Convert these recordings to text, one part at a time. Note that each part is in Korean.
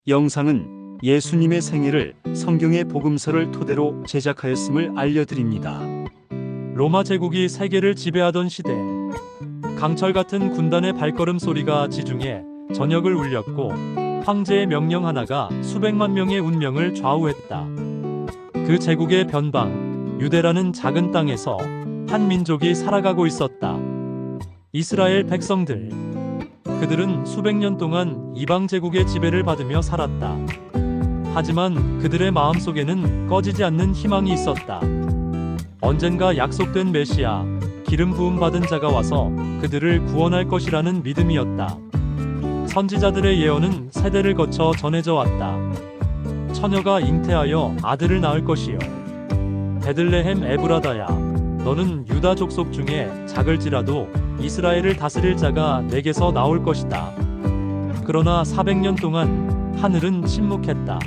영상은 예수님의 생애를 성경의 복음서를 토대로 제작하였음을 알려드립니다. 로마 제국이 세계를 지배하던 시대, 강철 같은 군단의 발걸음 소리가 지중해 전역을 울렸고 황제의 명령 하나가 수백만 명의 운명을 좌우했다. 그 제국의 변방, 유대라는 작은 땅에서 한 민족이 살아가고 있었다. 이스라엘 백성들. 그들은 수백 년 동안 이방 제국의 지배를 받으며 살았다. 하지만 그들의 마음속에는 꺼지지 않는 희망이 있었다. 언젠가 약속된 메시아, 기름 부음 받은 자가 와서 그들을 구원할 것이라는 믿음이었다. 선지자들의 예언은 세대를 거쳐 전해져 왔다. 처녀가 잉태하여 아들을 낳을 것이요. 베들레헴 에브라다야, 너는 유다 족속 중에 작을지라도 이스라엘을 다스릴 자가 내게서 나올 것이다. 그러나 400년 동안 하늘은 침묵했다.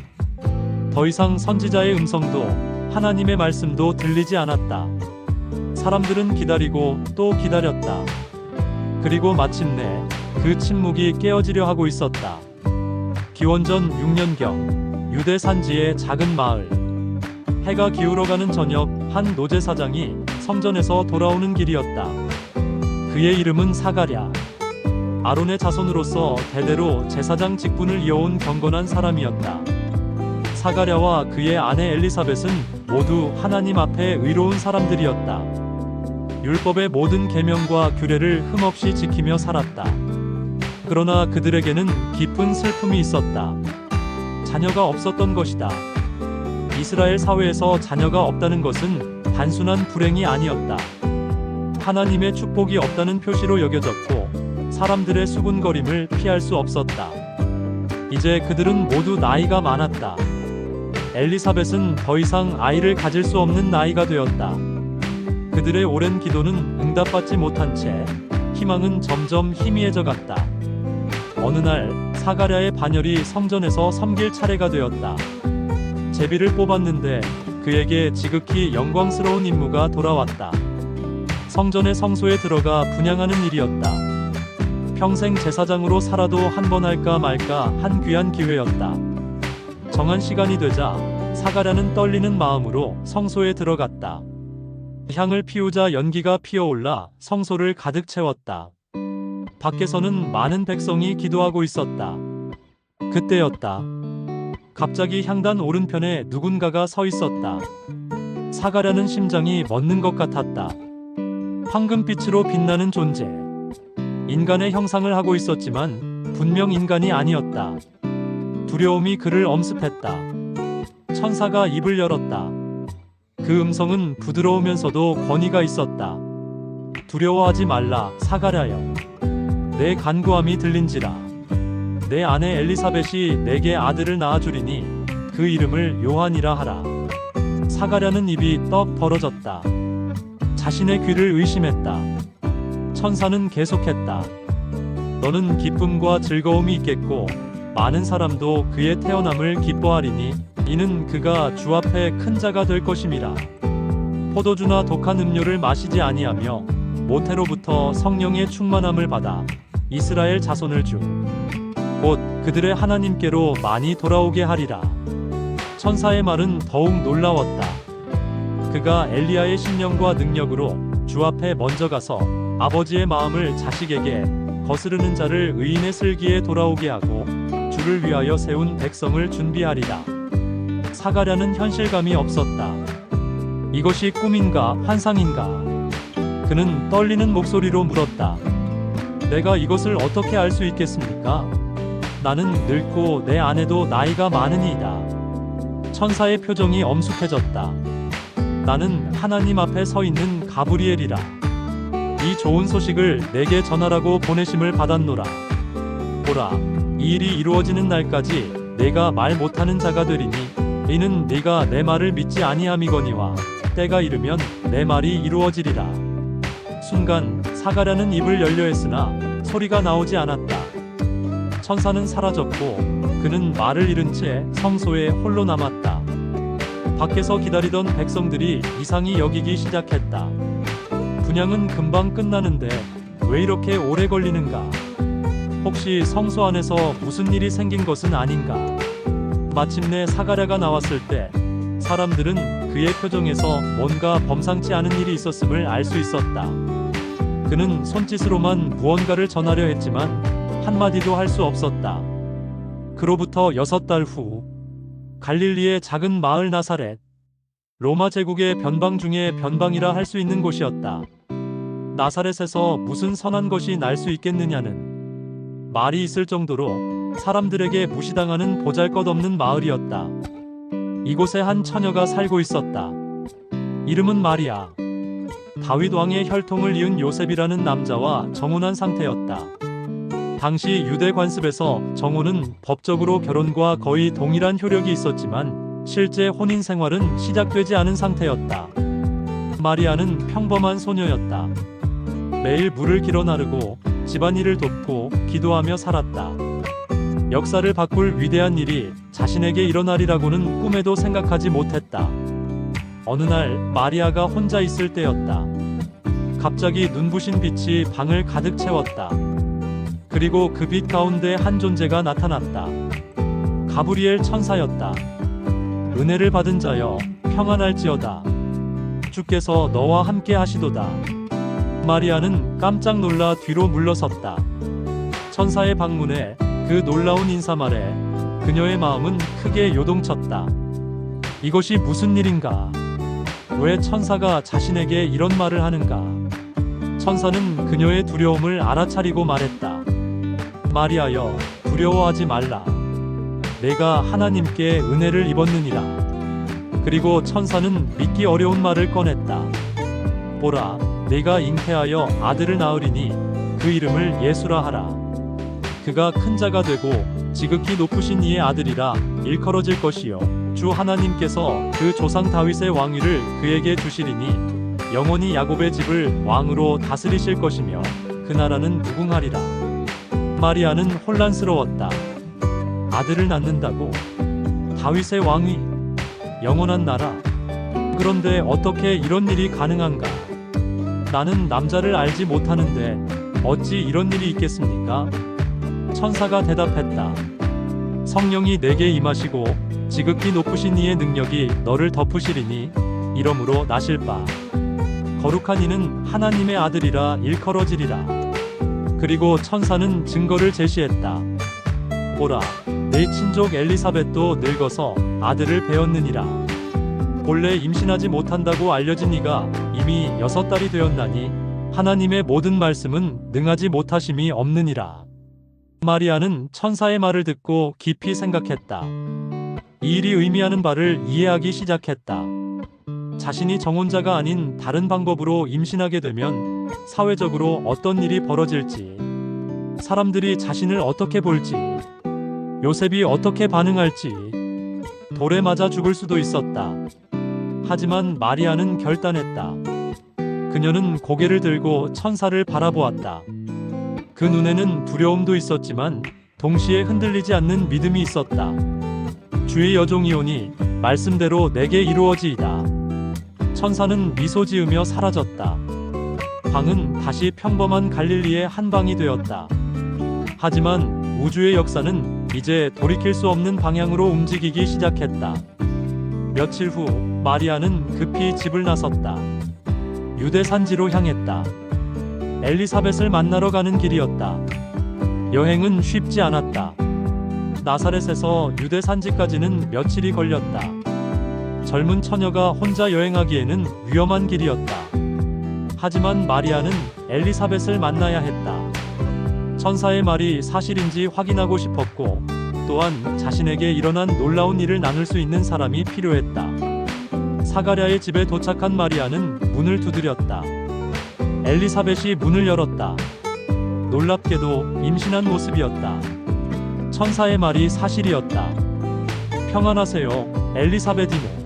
더 이상 선지자의 음성도 하나님의 말씀도 들리지 않았다. 사람들은 기다리고 또 기다렸다. 그리고 마침내 그 침묵이 깨어지려 하고 있었다. 기원전 6년경 유대 산지의 작은 마을. 해가 기울어가는 저녁, 한 노제 사장이 성전에서 돌아오는 길이었다. 그의 이름은 사가랴. 아론의 자손으로서 대대로 제사장 직분을 이어온 경건한 사람이었다. 사가랴와 그의 아내 엘리사벳은 모두 하나님 앞에 의로운 사람들이었다. 율법의 모든 계명과 규례를 흠없이 지키며 살았다. 그러나 그들에게는 깊은 슬픔이 있었다. 자녀가 없었던 것이다. 이스라엘 사회에서 자녀가 없다는 것은 단순한 불행이 아니었다. 하나님의 축복이 없다는 표시로 여겨졌고 사람들의 수군거림을 피할 수 없었다. 이제 그들은 모두 나이가 많았다. 엘리사벳은 더 이상 아이를 가질 수 없는 나이가 되었다. 그들의 오랜 기도는 응답받지 못한 채 희망은 점점 희미해져 갔다. 어느 날 사가랴의 반열이 성전에서 섬길 차례가 되었다. 제비를 뽑았는데 그에게 지극히 영광스러운 임무가 돌아왔다. 성전의 성소에 들어가 분향하는 일이었다. 평생 제사장으로 살아도 한 번 할까 말까 한 귀한 기회였다. 정한 시간이 되자 사가랴는 떨리는 마음으로 성소에 들어갔다. 향을 피우자 연기가 피어올라 성소를 가득 채웠다. 밖에서는 많은 백성이 기도하고 있었다. 그때였다. 갑자기 향단 오른편에 누군가가 서 있었다. 사가랴는 심장이 멎는 것 같았다. 황금빛으로 빛나는 존재. 인간의 형상을 하고 있었지만 분명 인간이 아니었다. 두려움이 그를 엄습했다. 천사가 입을 열었다. 그 음성은 부드러우면서도 권위가 있었다. 두려워하지 말라, 사가랴여. 내 간구함이 들린지라. 내 아내 엘리사벳이 내게 아들을 낳아주리니 그 이름을 요한이라 하라. 사가랴는 입이 떡 벌어졌다. 자신의 귀를 의심했다. 천사는 계속했다. 너는 기쁨과 즐거움이 있겠고 많은 사람도 그의 태어남을 기뻐하리니 이는 그가 주 앞에 큰 자가 될 것임이라. 포도주나 독한 음료를 마시지 아니하며 모태로부터 성령의 충만함을 받아 이스라엘 자손을 주 곧 그들의 하나님께로 많이 돌아오게 하리라. 천사의 말은 더욱 놀라웠다. 그가 엘리야의 신령과 능력으로 주 앞에 먼저 가서 아버지의 마음을 자식에게 거스르는 자를 의인의 슬기에 돌아오게 하고 주를 위하여 세운 백성을 준비하리라. 사가랴는 현실감이 없었다. 이것이 꿈인가 환상인가? 그는 떨리는 목소리로 물었다. 내가 이것을 어떻게 알 수 있겠습니까? 나는 늙고 내 아내도 나이가 많으니이다. 천사의 표정이 엄숙해졌다. 나는 하나님 앞에 서 있는 가브리엘이라. 이 좋은 소식을 내게 전하라고 보내심을 받았노라. 보라, 이 일이 이루어지는 날까지 내가 말 못하는 자가 되리니 이는 네가 내 말을 믿지 아니함이거니와 때가 이르면 내 말이 이루어지리라. 순간 사가랴는 입을 열려 했으나 소리가 나오지 않았다. 천사는 사라졌고 그는 말을 잃은 채 성소에 홀로 남았다. 밖에서 기다리던 백성들이 이상히 여기기 시작했다. 분향은 금방 끝나는데 왜 이렇게 오래 걸리는가? 혹시 성소 안에서 무슨 일이 생긴 것은 아닌가? 마침내 사가랴가 나왔을 때 사람들은 그의 표정에서 뭔가 범상치 않은 일이 있었음을 알 수 있었다. 그는 손짓으로만 무언가를 전하려 했지만 한마디도 할 수 없었다. 그로부터 6달 후 갈릴리의 작은 마을 나사렛, 로마 제국의 변방 중에 변방이라 할 수 있는 곳이었다. 나사렛에서 무슨 선한 것이 날 수 있겠느냐는 말이 있을 정도로 사람들에게 무시당하는 보잘것없는 마을이었다. 이곳에 한 처녀가 살고 있었다. 이름은 마리아. 다윗 왕의 혈통을 이은 요셉이라는 남자와 정혼한 상태였다. 당시 유대 관습에서 정혼은 법적으로 결혼과 거의 동일한 효력이 있었지만 실제 혼인 생활은 시작되지 않은 상태였다. 마리아는 평범한 소녀였다. 매일 물을 길어 나르고 집안일을 돕고 기도하며 살았다. 역사를 바꿀 위대한 일이 자신에게 일어나리라고는 꿈에도 생각하지 못했다. 어느 날 마리아가 혼자 있을 때였다. 갑자기 눈부신 빛이 방을 가득 채웠다. 그리고 그 빛 가운데 한 존재가 나타났다. 가브리엘 천사였다. 은혜를 받은 자여, 평안할지어다. 주께서 너와 함께 하시도다. 마리아는 깜짝 놀라 뒤로 물러섰다. 천사의 방문에 그 놀라운 인사말에 그녀의 마음은 크게 요동쳤다. 이것이 무슨 일인가? 왜 천사가 자신에게 이런 말을 하는가? 천사는 그녀의 두려움을 알아차리고 말했다. 마리아여, 두려워하지 말라. 내가 하나님께 은혜를 입었느니라. 그리고 천사는 믿기 어려운 말을 꺼냈다. 보라, 내가 잉태하여 아들을 낳으리니 그 이름을 예수라 하라. 그가 큰 자가 되고 지극히 높으신 이의 아들이라 일컬어질 것이요 주 하나님께서 그 조상 다윗의 왕위를 그에게 주시리니 영원히 야곱의 집을 왕으로 다스리실 것이며 그 나라는 무궁하리라. 마리아는 혼란스러웠다. 아들을 낳는다고? 다윗의 왕위? 영원한 나라? 그런데 어떻게 이런 일이 가능한가? 나는 남자를 알지 못하는데 어찌 이런 일이 있겠습니까? 천사가 대답했다. 성령이 내게 임하시고 지극히 높으신 이의 능력이 너를 덮으시리니 이러므로 나실 바 거룩한 이는 하나님의 아들이라 일컬어지리라. 그리고 천사는 증거를 제시했다. 보라, 내 친족 엘리사벳도 늙어서 아들을 배었느니라. 본래 임신하지 못한다고 알려진 이가 이미 6달이 되었나니 하나님의 모든 말씀은 능하지 못하심이 없느니라. 마리아는 천사의 말을 듣고 깊이 생각했다. 이 일이 의미하는 바를 이해하기 시작했다. 자신이 정혼자가 아닌 다른 방법으로 임신하게 되면 사회적으로 어떤 일이 벌어질지, 사람들이 자신을 어떻게 볼지, 요셉이 어떻게 반응할지, 돌에 맞아 죽을 수도 있었다. 하지만 마리아는 결단했다. 그녀는 고개를 들고 천사를 바라보았다. 그 눈에는 두려움도 있었지만 동시에 흔들리지 않는 믿음이 있었다. 주의 여종이오니 말씀대로 내게 이루어지이다. 천사는 미소 지으며 사라졌다. 방은 다시 평범한 갈릴리의 한 방이 되었다. 하지만 우주의 역사는 이제 돌이킬 수 없는 방향으로 움직이기 시작했다. 며칠 후 마리아는 급히 집을 나섰다. 유대 산지로 향했다. 엘리사벳을 만나러 가는 길이었다. 여행은 쉽지 않았다. 나사렛에서 유대 산지까지는 며칠이 걸렸다. 젊은 처녀가 혼자 여행하기에는 위험한 길이었다. 하지만 마리아는 엘리사벳을 만나야 했다. 천사의 말이 사실인지 확인하고 싶었고 또한 자신에게 일어난 놀라운 일을 나눌 수 있는 사람이 필요했다. 사가랴의 집에 도착한 마리아는 문을 두드렸다. 엘리사벳이 문을 열었다. 놀랍게도 임신한 모습이었다. 천사의 말이 사실이었다. 평안하세요, 엘리사벳이모.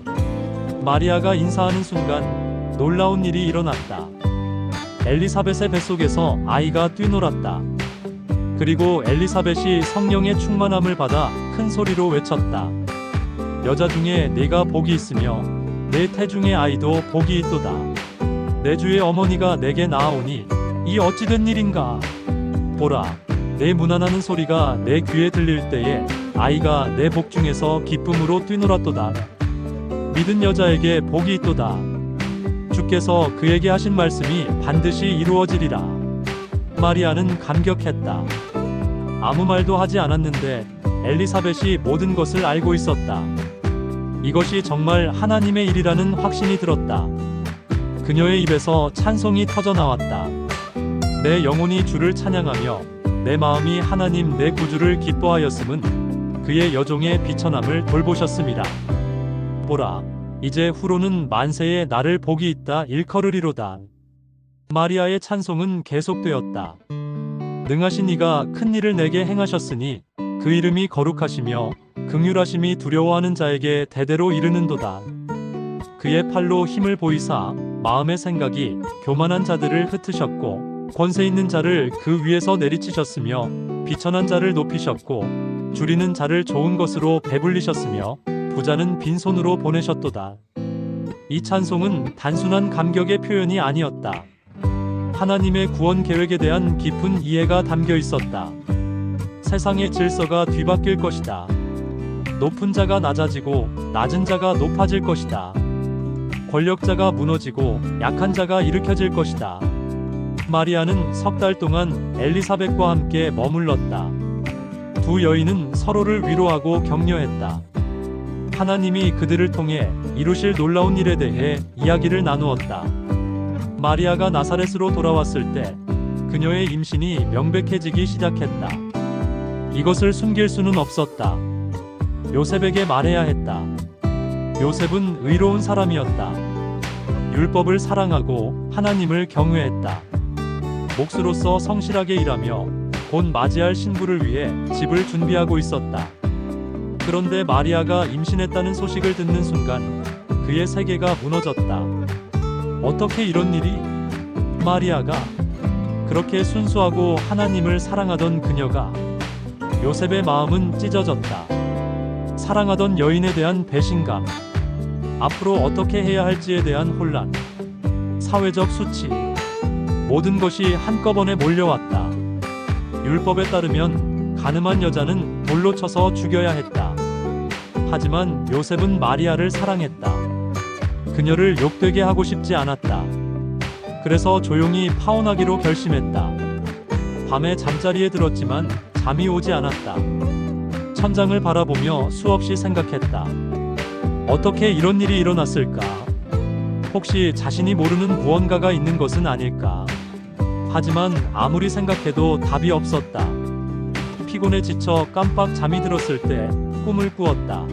마리아가 인사하는 순간 놀라운 일이 일어났다. 엘리사벳의 뱃속에서 아이가 뛰놀았다. 그리고 엘리사벳이 성령의 충만함을 받아 큰 소리로 외쳤다. 여자 중에 네가 복이 있으며 내 태중의 아이도 복이 있도다. 내 주의 어머니가 내게 나아오니 이 어찌된 일인가? 보라, 내 문안하는 소리가 내 귀에 들릴 때에 아이가 내 복 중에서 기쁨으로 뛰놀았도다. 믿은 여자에게 복이 있도다. 주께서 그에게 하신 말씀이 반드시 이루어지리라. 마리아는 감격했다. 아무 말도 하지 않았는데 엘리사벳이 모든 것을 알고 있었다. 이것이 정말 하나님의 일이라는 확신이 들었다. 그녀의 입에서 찬송이 터져 나왔다. 내 영혼이 주를 찬양하며 내 마음이 하나님 내 구주를 기뻐하였음은 그의 여종의 비천함을 돌보셨음이라. 보라, 이제 후로는 만세에 나를 복이 있다 일컬으리로다. 마리아의 찬송은 계속되었다. 능하신 이가 큰 일을 내게 행하셨으니 그 이름이 거룩하시며 긍휼하심이 두려워하는 자에게 대대로 이르는도다. 그의 팔로 힘을 보이사 마음의 생각이 교만한 자들을 흩으셨고 권세 있는 자를 그 위에서 내리치셨으며 비천한 자를 높이셨고 줄이는 자를 좋은 것으로 배불리셨으며 부자는 빈손으로 보내셨도다. 이 찬송은 단순한 감격의 표현이 아니었다. 하나님의 구원 계획에 대한 깊은 이해가 담겨 있었다. 세상의 질서가 뒤바뀔 것이다. 높은 자가 낮아지고 낮은 자가 높아질 것이다. 권력자가 무너지고 약한 자가 일으켜질 것이다. 마리아는 석 달 동안 엘리사벳과 함께 머물렀다. 두 여인은 서로를 위로하고 격려했다. 하나님이 그들을 통해 이루실 놀라운 일에 대해 이야기를 나누었다. 마리아가 나사렛으로 돌아왔을 때 그녀의 임신이 명백해지기 시작했다. 이것을 숨길 수는 없었다. 요셉에게 말해야 했다. 요셉은 의로운 사람이었다. 율법을 사랑하고 하나님을 경외했다. 목수로서 성실하게 일하며 곧 맞이할 신부를 위해 집을 준비하고 있었다. 그런데 마리아가 임신했다는 소식을 듣는 순간 그의 세계가 무너졌다. 어떻게 이런 일이? 마리아가 그렇게 순수하고 하나님을 사랑하던 그녀가 요셉의 마음은 찢어졌다. 사랑하던 여인에 대한 배신감, 앞으로 어떻게 해야 할지에 대한 혼란, 사회적 수치, 모든 것이 한꺼번에 몰려왔다. 율법에 따르면 가늠한 여자는 돌로 쳐서 죽여야 했다. 하지만 요셉은 마리아를 사랑했다. 그녀를 욕되게 하고 싶지 않았다. 그래서 조용히 파혼하기로 결심했다. 밤에 잠자리에 들었지만 잠이 오지 않았다. 천장을 바라보며 수없이 생각했다. 어떻게 이런 일이 일어났을까? 혹시 자신이 모르는 무언가가 있는 것은 아닐까? 하지만 아무리 생각해도 답이 없었다. 피곤에 지쳐 깜빡 잠이 들었을 때 꿈을 꾸었다.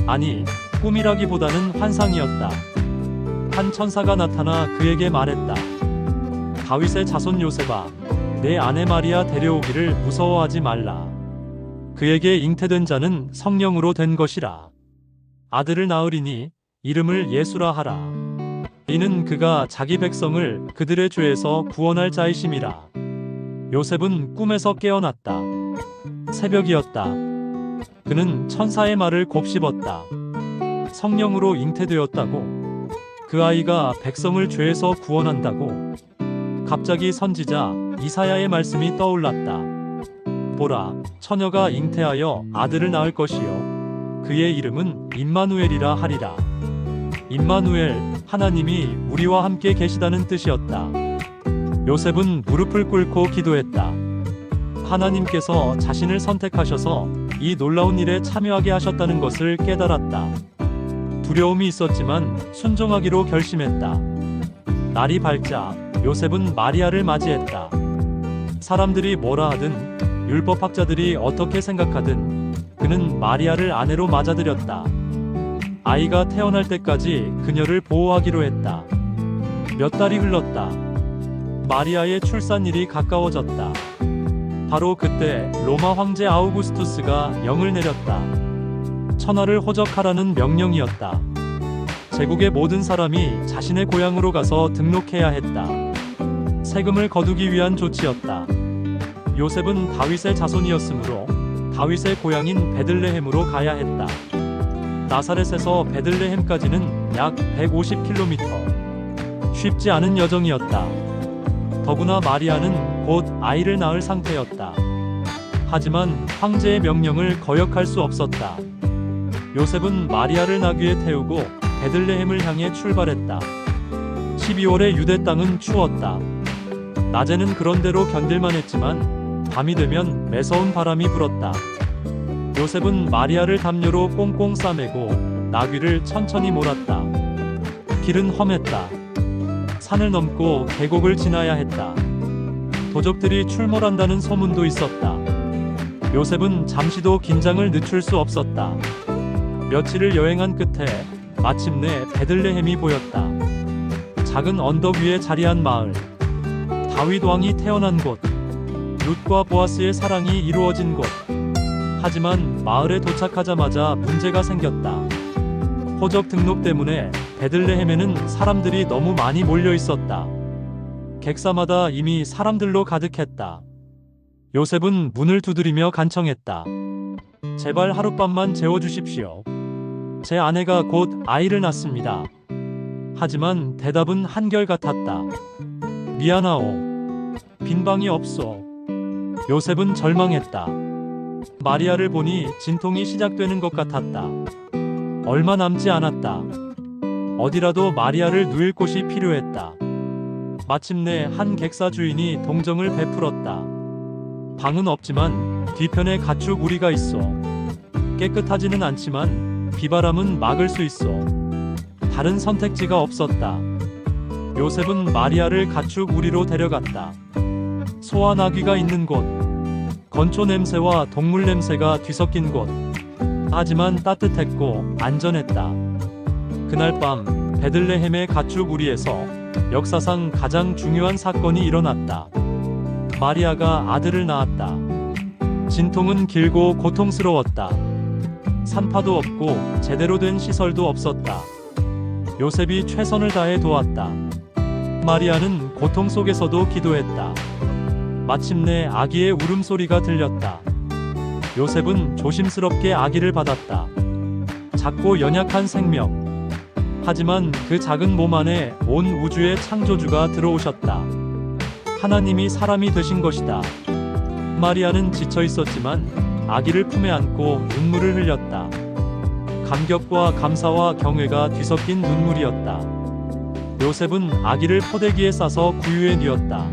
아니, 꿈이라기보다는 환상이었다. 한 천사가 나타나 그에게 말했다. 다윗의 자손 요셉아, 내 아내 마리아 데려오기를 무서워하지 말라. 그에게 잉태된 자는 성령으로 된 것이라. 아들을 낳으리니 이름을 예수라 하라. 이는 그가 자기 백성을 그들의 죄에서 구원할 자이심이라. 요셉은 꿈에서 깨어났다. 새벽이었다. 그는 천사의 말을 곱씹었다. 성령으로 잉태되었다고. 그 아이가 백성을 죄에서 구원한다고. 갑자기 선지자 이사야의 말씀이 떠올랐다. 보라, 처녀가 잉태하여 아들을 낳을 것이요 그의 이름은 임마누엘이라 하리라. 임마누엘, 하나님이 우리와 함께 계시다는 뜻이었다. 요셉은 무릎을 꿇고 기도했다. 하나님께서 자신을 선택하셔서 이 놀라운 일에 참여하게 하셨다는 것을 깨달았다. 두려움이 있었지만 순종하기로 결심했다. 날이 밝자 요셉은 마리아를 맞이했다. 사람들이 뭐라 하든, 율법학자들이 어떻게 생각하든 그는 마리아를 아내로 맞아들였다. 아이가 태어날 때까지 그녀를 보호하기로 했다. 몇 달이 흘렀다. 마리아의 출산일이 가까워졌다. 바로 그때 로마 황제 아우구스투스가 영을 내렸다. 천하를 호적하라는 명령이었다. 제국의 모든 사람이 자신의 고향으로 가서 등록해야 했다. 세금을 거두기 위한 조치였다. 요셉은 다윗의 자손이었으므로 다윗의 고향인 베들레헴으로 가야 했다. 나사렛에서 베들레헴까지는 약 150km. 쉽지 않은 여정이었다. 더구나 마리아는 곧 아이를 낳을 상태였다. 하지만 황제의 명령을 거역할 수 없었다. 요셉은 마리아를 나귀에 태우고 베들레헴을 향해 출발했다. 12월의 유대 땅은 추웠다. 낮에는 그런대로 견딜만 했지만 밤이 되면 매서운 바람이 불었다. 요셉은 마리아를 담요로 꽁꽁 싸매고 나귀를 천천히 몰았다. 길은 험했다. 산을 넘고 계곡을 지나야 했다. 도적들이 출몰한다는 소문도 있었다. 요셉은 잠시도 긴장을 늦출 수 없었다. 며칠을 여행한 끝에 마침내 베들레헴이 보였다. 작은 언덕 위에 자리한 마을. 다윗 왕이 태어난 곳. 룻과 보아스의 사랑이 이루어진 곳. 하지만 마을에 도착하자마자 문제가 생겼다. 호적 등록 때문에 베들레헴에는 사람들이 너무 많이 몰려 있었다. 객사마다 이미 사람들로 가득했다. 요셉은 문을 두드리며 간청했다. 제발 하룻밤만 재워주십시오. 제 아내가 곧 아이를 낳습니다. 하지만 대답은 한결같았다. 미안하오. 빈 방이 없소. 요셉은 절망했다. 마리아를 보니 진통이 시작되는 것 같았다. 얼마 남지 않았다. 어디라도 마리아를 누일 곳이 필요했다. 마침내 한 객사 주인이 동정을 베풀었다. 방은 없지만 뒤편에 가축 우리가 있어. 깨끗하지는 않지만 비바람은 막을 수 있어. 다른 선택지가 없었다. 요셉은 마리아를 가축 우리로 데려갔다. 소와 나귀가 있는 곳. 건초 냄새와 동물 냄새가 뒤섞인 곳. 하지만 따뜻했고 안전했다. 그날 밤 베들레헴의 가축 우리에서 역사상 가장 중요한 사건이 일어났다. 마리아가 아들을 낳았다. 진통은 길고 고통스러웠다. 산파도 없고 제대로 된 시설도 없었다. 요셉이 최선을 다해 도왔다. 마리아는 고통 속에서도 기도했다. 마침내 아기의 울음소리가 들렸다. 요셉은 조심스럽게 아기를 받았다. 작고 연약한 생명. 하지만 그 작은 몸 안에 온 우주의 창조주가 들어오셨다. 하나님이 사람이 되신 것이다. 마리아는 지쳐 있었지만 아기를 품에 안고 눈물을 흘렸다. 감격과 감사와 경외가 뒤섞인 눈물이었다. 요셉은 아기를 포대기에 싸서 구유에 뉘었다.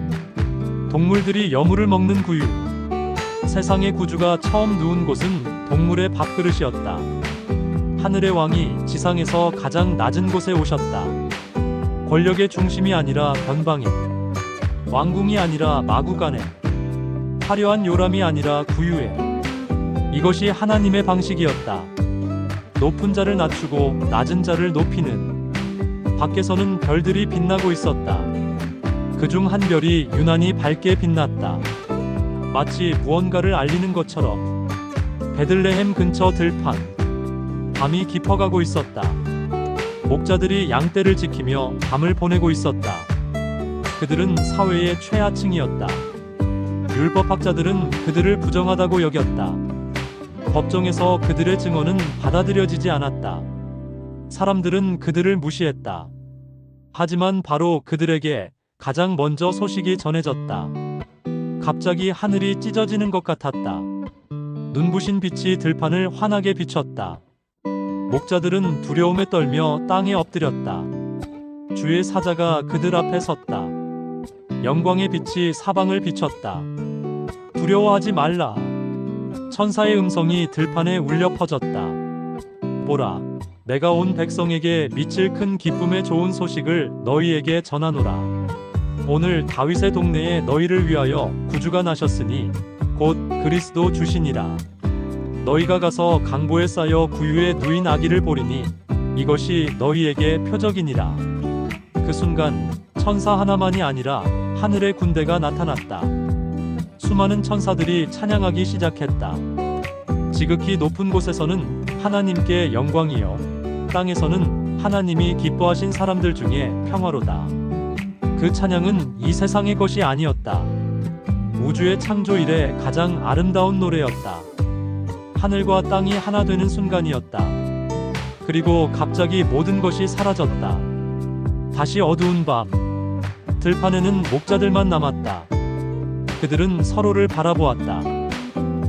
동물들이 여물을 먹는 구유. 세상의 구주가 처음 누운 곳은 동물의 밥그릇이었다. 하늘의 왕이 지상에서 가장 낮은 곳에 오셨다. 권력의 중심이 아니라 변방에, 왕궁이 아니라 마구간에, 화려한 요람이 아니라 구유에. 이것이 하나님의 방식이었다. 높은 자를 낮추고 낮은 자를 높이는. 밖에서는 별들이 빛나고 있었다. 그중 한 별이 유난히 밝게 빛났다. 마치 무언가를 알리는 것처럼. 베들레헴 근처 들판. 밤이 깊어가고 있었다. 목자들이 양떼를 지키며 밤을 보내고 있었다. 그들은 사회의 최하층이었다. 율법학자들은 그들을 부정하다고 여겼다. 법정에서 그들의 증언은 받아들여지지 않았다. 사람들은 그들을 무시했다. 하지만 바로 그들에게 가장 먼저 소식이 전해졌다. 갑자기 하늘이 찢어지는 것 같았다. 눈부신 빛이 들판을 환하게 비췄다. 목자들은 두려움에 떨며 땅에 엎드렸다. 주의 사자가 그들 앞에 섰다. 영광의 빛이 사방을 비췄다. 두려워하지 말라. 천사의 음성이 들판에 울려 퍼졌다. 보라, 내가 온 백성에게 미칠 큰 기쁨의 좋은 소식을 너희에게 전하노라. 오늘 다윗의 동네에 너희를 위하여 구주가 나셨으니 곧 그리스도 주시니라. 너희가 가서 강보에 쌓여 구유에 누인 아기를 보리니 이것이 너희에게 표적이니라. 그 순간 천사 하나만이 아니라 하늘의 군대가 나타났다. 수많은 천사들이 찬양하기 시작했다. 지극히 높은 곳에서는 하나님께 영광이요, 땅에서는 하나님이 기뻐하신 사람들 중에 평화로다. 그 찬양은 이 세상의 것이 아니었다. 우주의 창조 이래 가장 아름다운 노래였다. 하늘과 땅이 하나 되는 순간이었다. 그리고 갑자기 모든 것이 사라졌다. 다시 어두운 밤. 들판에는 목자들만 남았다. 그들은 서로를 바라보았다.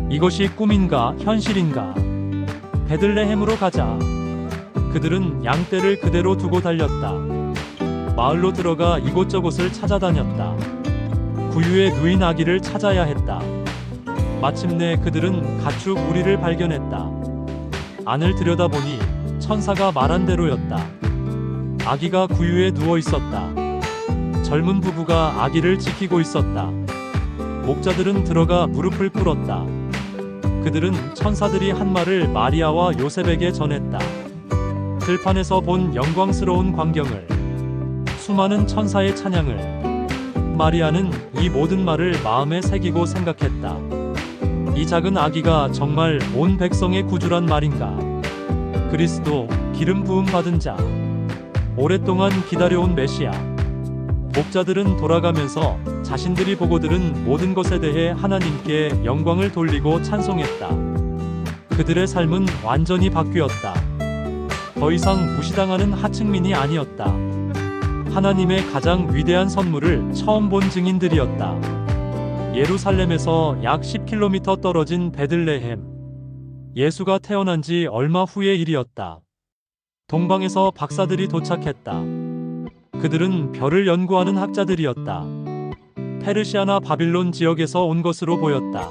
이것이 꿈인가 현실인가? 베들레헴으로 가자. 그들은 양떼를 그대로 두고 달렸다. 마을로 들어가 이곳저곳을 찾아다녔다. 구유에 누인 아기를 찾아야 했다. 마침내 그들은 가축 우리를 발견했다. 안을 들여다보니 천사가 말한 대로였다. 아기가 구유에 누워 있었다. 젊은 부부가 아기를 지키고 있었다. 목자들은 들어가 무릎을 꿇었다. 그들은 천사들이 한 말을 마리아와 요셉에게 전했다. 들판에서 본 영광스러운 광경을, 수많은 천사의 찬양을. 마리아는 이 모든 말을 마음에 새기고 생각했다. 이 작은 아기가 정말 온 백성의 구주란 말인가? 그리스도, 기름 부음 받은 자, 오랫동안 기다려온 메시아. 목자들은 돌아가면서 자신들이 보고 들은 모든 것에 대해 하나님께 영광을 돌리고 찬송했다. 그들의 삶은 완전히 바뀌었다. 더 이상 무시당하는 하층민이 아니었다. 하나님의 가장 위대한 선물을 처음 본 증인들이었다. 예루살렘에서 약 10km 떨어진 베들레헴. 예수가 태어난 지 얼마 후의 일이었다. 동방에서 박사들이 도착했다. 그들은 별을 연구하는 학자들이었다. 페르시아나 바빌론 지역에서 온 것으로 보였다.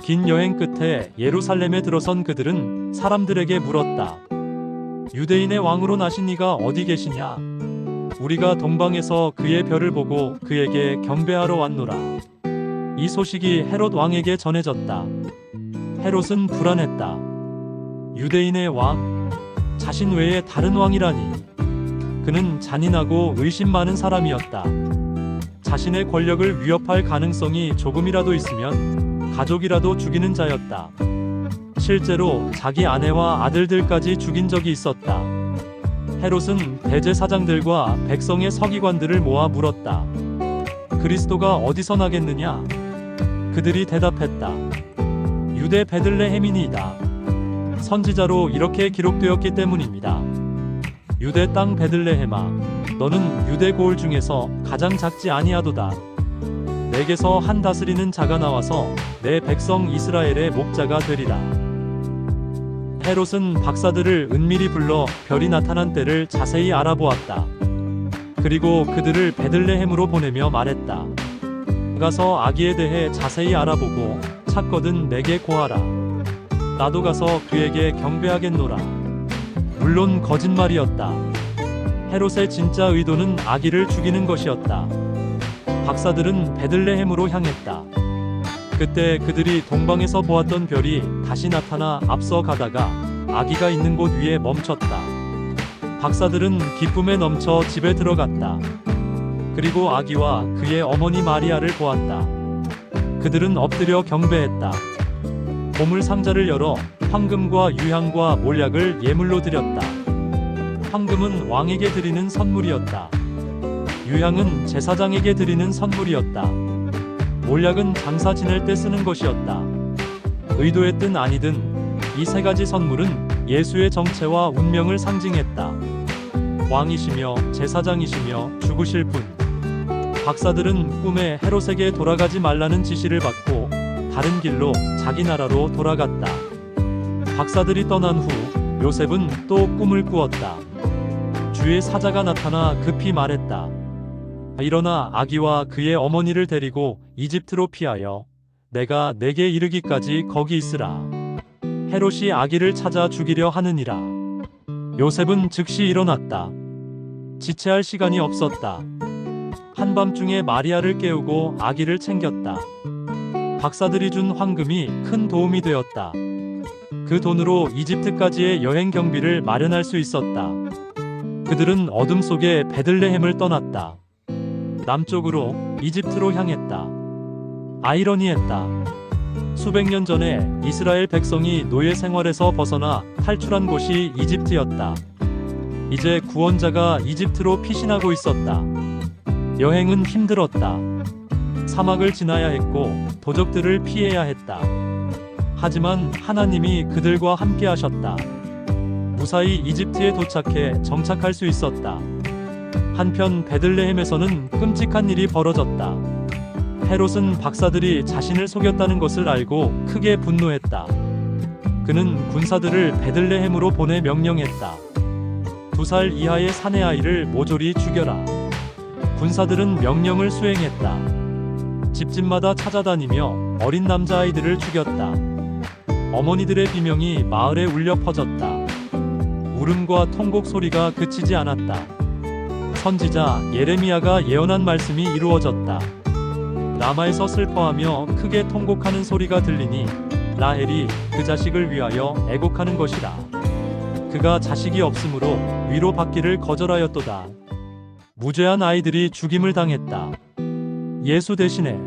긴 여행 끝에 예루살렘에 들어선 그들은 사람들에게 물었다. 유대인의 왕으로 나신 이가 어디 계시냐? 우리가 동방에서 그의 별을 보고 그에게 경배하러 왔노라. 이 소식이 헤롯 왕에게 전해졌다. 헤롯은 불안했다. 유대인의 왕? 자신 외에 다른 왕이라니. 그는 잔인하고 의심 많은 사람이었다. 자신의 권력을 위협할 가능성이 조금이라도 있으면 가족이라도 죽이는 자였다. 실제로 자기 아내와 아들들까지 죽인 적이 있었다. 헤롯은 대제사장들과 백성의 서기관들을 모아 물었다. 그리스도가 어디서 나겠느냐? 그들이 대답했다. 유대 베들레헴이니이다. 선지자로 이렇게 기록되었기 때문입니다. 유대 땅 베들레헴아, 너는 유대 고을 중에서 가장 작지 아니하도다. 내게서 한 다스리는 자가 나와서 내 백성 이스라엘의 목자가 되리라. 헤롯은 박사들을 은밀히 불러 별이 나타난 때를 자세히 알아보았다. 그리고 그들을 베들레헴으로 보내며 말했다. 가서 아기에 대해 자세히 알아보고 찾거든 내게 고하라. 나도 가서 그에게 경배하겠노라. 물론 거짓말이었다. 헤롯의 진짜 의도는 아기를 죽이는 것이었다. 박사들은 베들레헴으로 향했다. 그때 그들이 동방에서 보았던 별이 다시 나타나 앞서 가다가 아기가 있는 곳 위에 멈췄다. 박사들은 기쁨에 넘쳐 집에 들어갔다. 그리고 아기와 그의 어머니 마리아를 보았다. 그들은 엎드려 경배했다. 보물 상자를 열어 황금과 유향과 몰약을 예물로 드렸다. 황금은 왕에게 드리는 선물이었다. 유향은 제사장에게 드리는 선물이었다. 몰약은 장사 지낼 때 쓰는 것이었다. 의도했든 아니든 이 세 가지 선물은 예수의 정체와 운명을 상징했다. 왕이시며 제사장이시며 죽으실 분. 박사들은 꿈에 헤롯에게 돌아가지 말라는 지시를 받고 다른 길로 자기 나라로 돌아갔다. 박사들이 떠난 후 요셉은 또 꿈을 꾸었다. 주의 사자가 나타나 급히 말했다. 일어나 아기와 그의 어머니를 데리고 이집트로 피하여 내가 내게 이르기까지 거기 있으라. 헤롯이 아기를 찾아 죽이려 하느니라. 요셉은 즉시 일어났다. 지체할 시간이 없었다. 한밤중에 마리아를 깨우고 아기를 챙겼다. 박사들이 준 황금이 큰 도움이 되었다. 그 돈으로 이집트까지의 여행 경비를 마련할 수 있었다. 그들은 어둠 속에 베들레헴을 떠났다. 남쪽으로 이집트로 향했다. 아이러니했다. 수백 년 전에 이스라엘 백성이 노예 생활에서 벗어나 탈출한 곳이 이집트였다. 이제 구원자가 이집트로 피신하고 있었다. 여행은 힘들었다. 사막을 지나야 했고 도적들을 피해야 했다. 하지만 하나님이 그들과 함께 하셨다. 무사히 이집트에 도착해 정착할 수 있었다. 한편 베들레헴에서는 끔찍한 일이 벌어졌다. 헤롯은 박사들이 자신을 속였다는 것을 알고 크게 분노했다. 그는 군사들을 베들레헴으로 보내 명령했다. 2살 이하의 사내 아이를 모조리 죽여라. 군사들은 명령을 수행했다. 집집마다 찾아다니며 어린 남자아이들을 죽였다. 어머니들의 비명이 마을에 울려 퍼졌다. 울음과 통곡 소리가 그치지 않았다. 선지자 예레미야가 예언한 말씀이 이루어졌다. 라마에서 슬퍼하며 크게 통곡하는 소리가 들리니 라헬이 그 자식을 위하여 애곡하는 것이라. 그가 자식이 없으므로 위로받기를 거절하였도다. 무죄한 아이들이 죽임을 당했다. 예수 대신에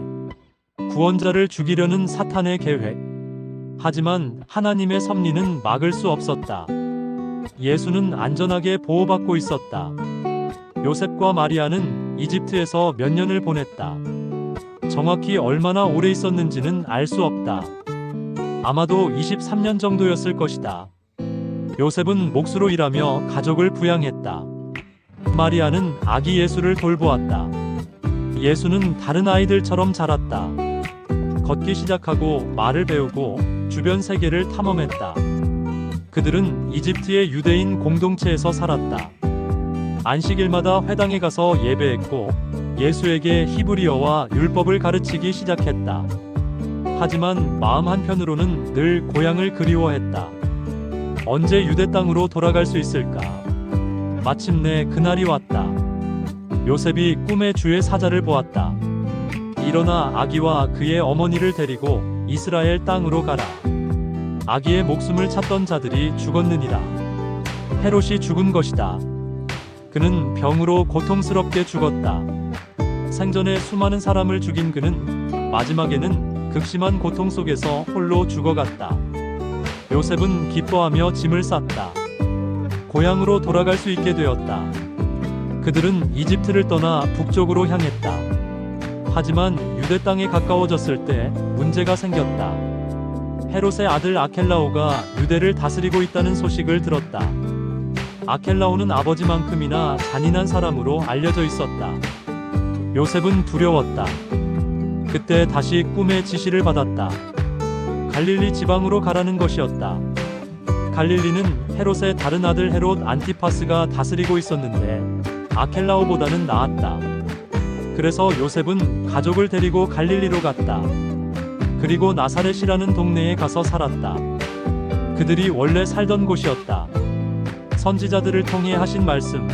구원자를 죽이려는 사탄의 계획. 하지만 하나님의 섭리는 막을 수 없었다. 예수는 안전하게 보호받고 있었다. 요셉과 마리아는 이집트에서 몇 년을 보냈다. 정확히 얼마나 오래 있었는지는 알 수 없다. 아마도 23년 정도였을 것이다. 요셉은 몫으로 일하며 가족을 부양했다. 마리아는 아기 예수를 돌보았다. 예수는 다른 아이들처럼 자랐다. 걷기 시작하고 말을 배우고 주변 세계를 탐험했다. 그들은 이집트의 유대인 공동체에서 살았다. 안식일마다 회당에 가서 예배했고 예수에게 히브리어와 율법을 가르치기 시작했다. 하지만 마음 한편으로는 늘 고향을 그리워했다. 언제 유대 땅으로 돌아갈 수 있을까? 마침내 그날이 왔다. 요셉이 꿈에 주의 사자를 보았다. 일어나 아기와 그의 어머니를 데리고 이스라엘 땅으로 가라. 아기의 목숨을 찾던 자들이 죽었느니라. 헤롯이 죽은 것이다. 그는 병으로 고통스럽게 죽었다. 생전에 수많은 사람을 죽인 그는 마지막에는 극심한 고통 속에서 홀로 죽어갔다. 요셉은 기뻐하며 짐을 쌌다. 고향으로 돌아갈 수 있게 되었다. 그들은 이집트를 떠나 북쪽으로 향했다. 하지만 유대 땅에 가까워졌을 때 문제가 생겼다. 헤롯의 아들 아켈라오가 유대를 다스리고 있다는 소식을 들었다. 아켈라오는 아버지만큼이나 잔인한 사람으로 알려져 있었다. 요셉은 두려웠다. 그때 다시 꿈의 지시를 받았다. 갈릴리 지방으로 가라는 것이었다. 갈릴리는 헤롯의 다른 아들 헤롯 안티파스가 다스리고 있었는데 아켈라오보다는 나았다. 그래서 요셉은 가족을 데리고 갈릴리로 갔다. 그리고 나사렛이라는 동네에 가서 살았다. 그들이 원래 살던 곳이었다. 선지자들을 통해 하신 말씀,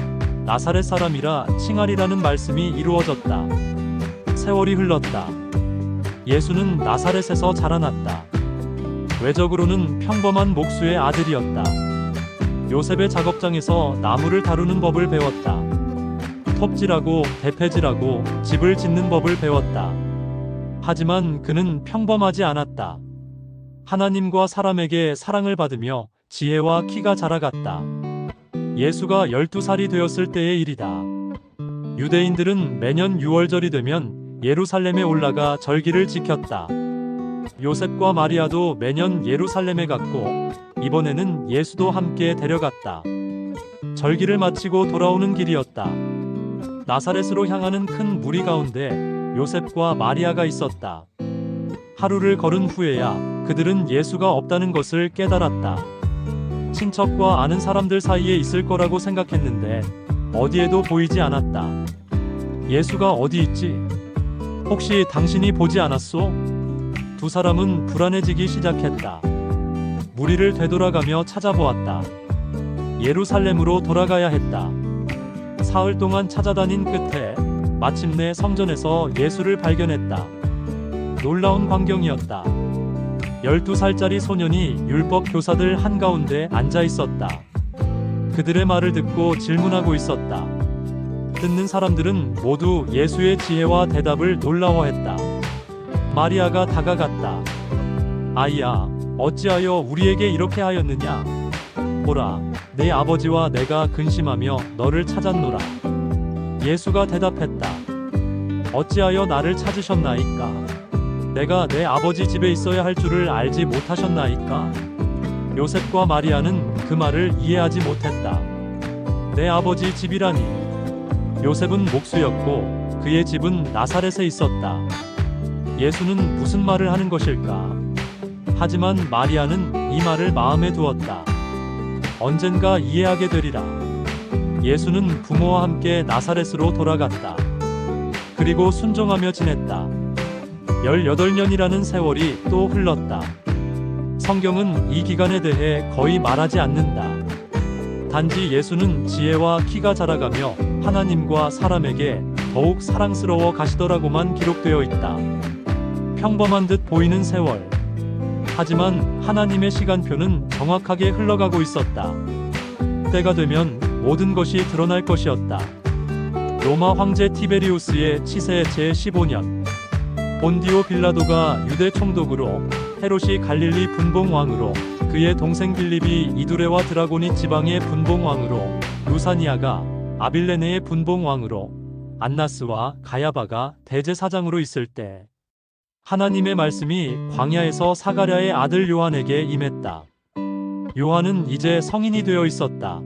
나사렛 사람이라 칭하리라는 말씀이 이루어졌다. 세월이 흘렀다. 예수는 나사렛에서 자라났다. 외적으로는 평범한 목수의 아들이었다. 요셉의 작업장에서 나무를 다루는 법을 배웠다. 톱질하고 대패질하고 집을 짓는 법을 배웠다. 하지만 그는 평범하지 않았다. 하나님과 사람에게 사랑을 받으며 지혜와 키가 자라갔다. 예수가 12살이 되었을 때의 일이다. 유대인들은 매년 6월절이 되면 예루살렘에 올라가 절기를 지켰다. 요셉과 마리아도 매년 예루살렘에 갔고 이번에는 예수도 함께 데려갔다. 절기를 마치고 돌아오는 길이었다. 나사렛으로 향하는 큰 무리 가운데 요셉과 마리아가 있었다. 하루를 걸은 후에야 그들은 예수가 없다는 것을 깨달았다. 친척과 아는 사람들 사이에 있을 거라고 생각했는데 어디에도 보이지 않았다. 예수가 어디 있지? 혹시 당신이 보지 않았소? 두 사람은 불안해지기 시작했다. 무리를 되돌아가며 찾아보았다. 예루살렘으로 돌아가야 했다. 사흘 동안 찾아다닌 끝에 마침내 성전에서 예수를 발견했다. 놀라운 광경이었다. 12살짜리 소년이 율법 교사들 한가운데 앉아 있었다. 그들의 말을 듣고 질문하고 있었다. 듣는 사람들은 모두 예수의 지혜와 대답을 놀라워했다. 마리아가 다가갔다. 아이야, 어찌하여 우리에게 이렇게 하였느냐? 보라, 내 아버지와 내가 근심하며 너를 찾았노라. 예수가 대답했다. 어찌하여 나를 찾으셨나이까? 내가 내 아버지 집에 있어야 할 줄을 알지 못하셨나이까? 요셉과 마리아는 그 말을 이해하지 못했다. 내 아버지 집이라니. 요셉은 목수였고 그의 집은 나사렛에 있었다. 예수는 무슨 말을 하는 것일까? 하지만 마리아는 이 말을 마음에 두었다. 언젠가 이해하게 되리라. 예수는 부모와 함께 나사렛으로 돌아갔다. 그리고 순종하며 지냈다. 18년이라는 세월이 또 흘렀다. 성경은 이 기간에 대해 거의 말하지 않는다. 단지 예수는 지혜와 키가 자라가며 하나님과 사람에게 더욱 사랑스러워 가시더라고만 기록되어 있다. 평범한 듯 보이는 세월. 하지만 하나님의 시간표는 정확하게 흘러가고 있었다. 때가 되면 모든 것이 드러날 것이었다. 로마 황제 티베리우스의 치세 제15년, 본디오 빌라도가 유대 총독으로, 헤롯이 갈릴리 분봉왕으로, 그의 동생 빌립이 이두레와 드라고니 지방의 분봉왕으로, 루사니아가 아빌레네의 분봉왕으로, 안나스와 가야바가 대제사장으로 있을 때 하나님의 말씀이 광야에서 사가랴의 아들 요한에게 임했다. 요한은 이제 성인이 되어 있었다.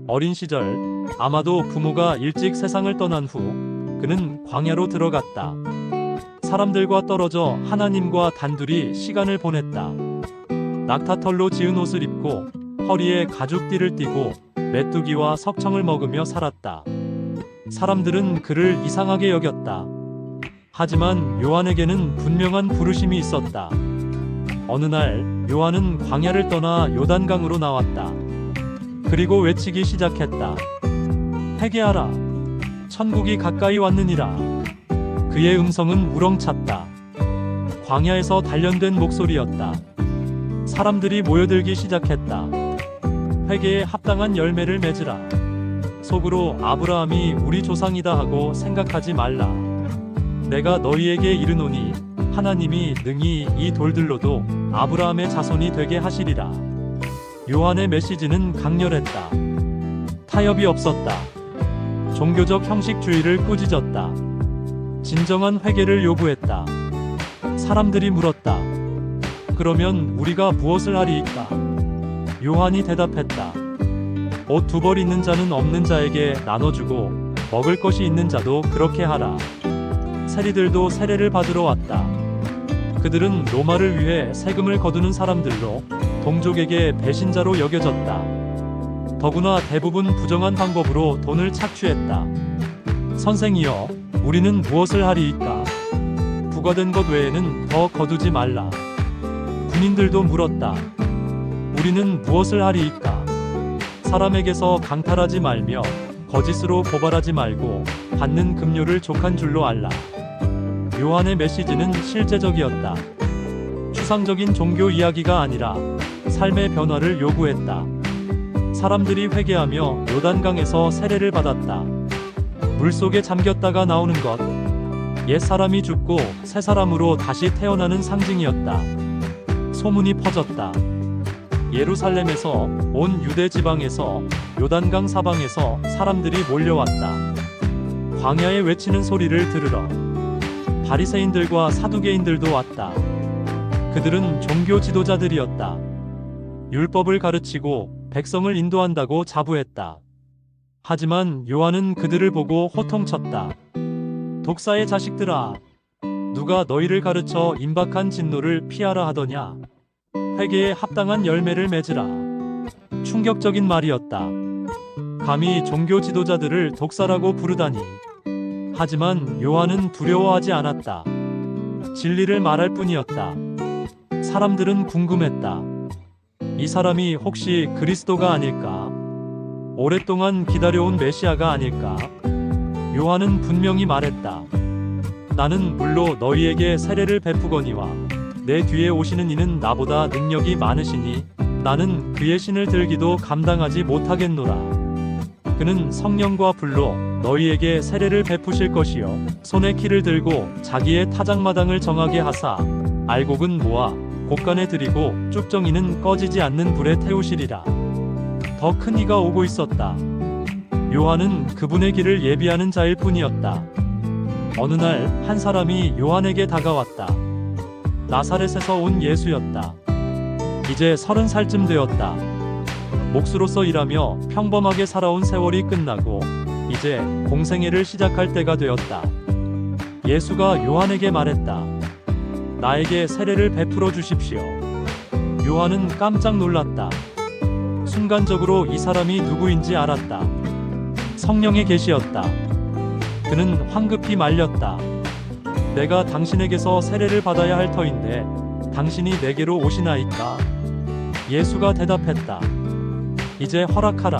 어린 시절, 아마도 부모가 일찍 세상을 떠난 후 그는 광야로 들어갔다. 사람들과 떨어져 하나님과 단둘이 시간을 보냈다. 낙타털로 지은 옷을 입고 허리에 가죽띠를 띠고 메뚜기와 석청을 먹으며 살았다. 사람들은 그를 이상하게 여겼다. 하지만 요한에게는 분명한 부르심이 있었다. 어느 날 요한은 광야를 떠나 요단강으로 나왔다. 그리고 외치기 시작했다. 회개하라. 천국이 가까이 왔느니라. 그의 음성은 우렁찼다. 광야에서 단련된 목소리였다. 사람들이 모여들기 시작했다. 회개에 합당한 열매를 맺으라. 속으로 아브라함이 우리 조상이다 하고 생각하지 말라. 내가 너희에게 이르노니 하나님이 능히 이 돌들로도 아브라함의 자손이 되게 하시리라. 요한의 메시지는 강렬했다. 타협이 없었다. 종교적 형식주의를 꾸짖었다. 진정한 회개를 요구했다. 사람들이 물었다. 그러면 우리가 무엇을 하리이까? 요한이 대답했다. 옷 2벌 있는 자는 없는 자에게 나눠주고 먹을 것이 있는 자도 그렇게 하라. 세리들도 세례를 받으러 왔다. 그들은 로마를 위해 세금을 거두는 사람들로 동족에게 배신자로 여겨졌다. 더구나 대부분 부정한 방법으로 돈을 착취했다. 선생이여, 우리는 무엇을 하리이까? 부과된 것 외에는 더 거두지 말라. 군인들도 물었다. 우리는 무엇을 하리이까? 사람에게서 강탈하지 말며 거짓으로 고발하지 말고 받는 급료를 족한 줄로 알라. 요한의 메시지는 실제적이었다. 추상적인 종교 이야기가 아니라 삶의 변화를 요구했다. 사람들이 회개하며 요단강에서 세례를 받았다. 물속에 잠겼다가 나오는 것, 옛 사람이 죽고 새 사람으로 다시 태어나는 상징이었다. 소문이 퍼졌다. 예루살렘에서 온 유대 지방에서 요단강 사방에서 사람들이 몰려왔다. 광야에 외치는 소리를 들으러 바리새인들과 사두개인들도 왔다. 그들은 종교 지도자들이었다. 율법을 가르치고 백성을 인도한다고 자부했다. 하지만 요한은 그들을 보고 호통쳤다. 독사의 자식들아, 누가 너희를 가르쳐 임박한 진노를 피하라 하더냐? 회개에 합당한 열매를 맺으라. 충격적인 말이었다. 감히 종교 지도자들을 독사라고 부르다니. 하지만 요한은 두려워하지 않았다. 진리를 말할 뿐이었다. 사람들은 궁금했다. 이 사람이 혹시 그리스도가 아닐까? 오랫동안 기다려온 메시아가 아닐까? 요한은 분명히 말했다. 나는 물로 너희에게 세례를 베푸거니와 내 뒤에 오시는 이는 나보다 능력이 많으시니 나는 그의 신을 들기도 감당하지 못하겠노라. 그는 성령과 불로 너희에게 세례를 베푸실 것이요 손에 키를 들고 자기의 타작마당을 정하게 하사 알곡은 모아 곳간에 들이고 쭉정이는 꺼지지 않는 불에 태우시리라. 더 큰 이가 오고 있었다. 요한은 그분의 길을 예비하는 자일 뿐이었다. 어느 날 한 사람이 요한에게 다가왔다. 나사렛에서 온 예수였다. 이제 30살쯤 되었다. 목수로서 일하며 평범하게 살아온 세월이 끝나고 이제 공생애를 시작할 때가 되었다. 예수가 요한에게 말했다. 나에게 세례를 베풀어 주십시오. 요한은 깜짝 놀랐다. 순간적으로 이 사람이 누구인지 알았다. 성령의 계시였다. 그는 황급히 말렸다. 내가 당신에게서 세례를 받아야 할 터인데 당신이 내게로 오시나이까? 예수가 대답했다. 이제 허락하라.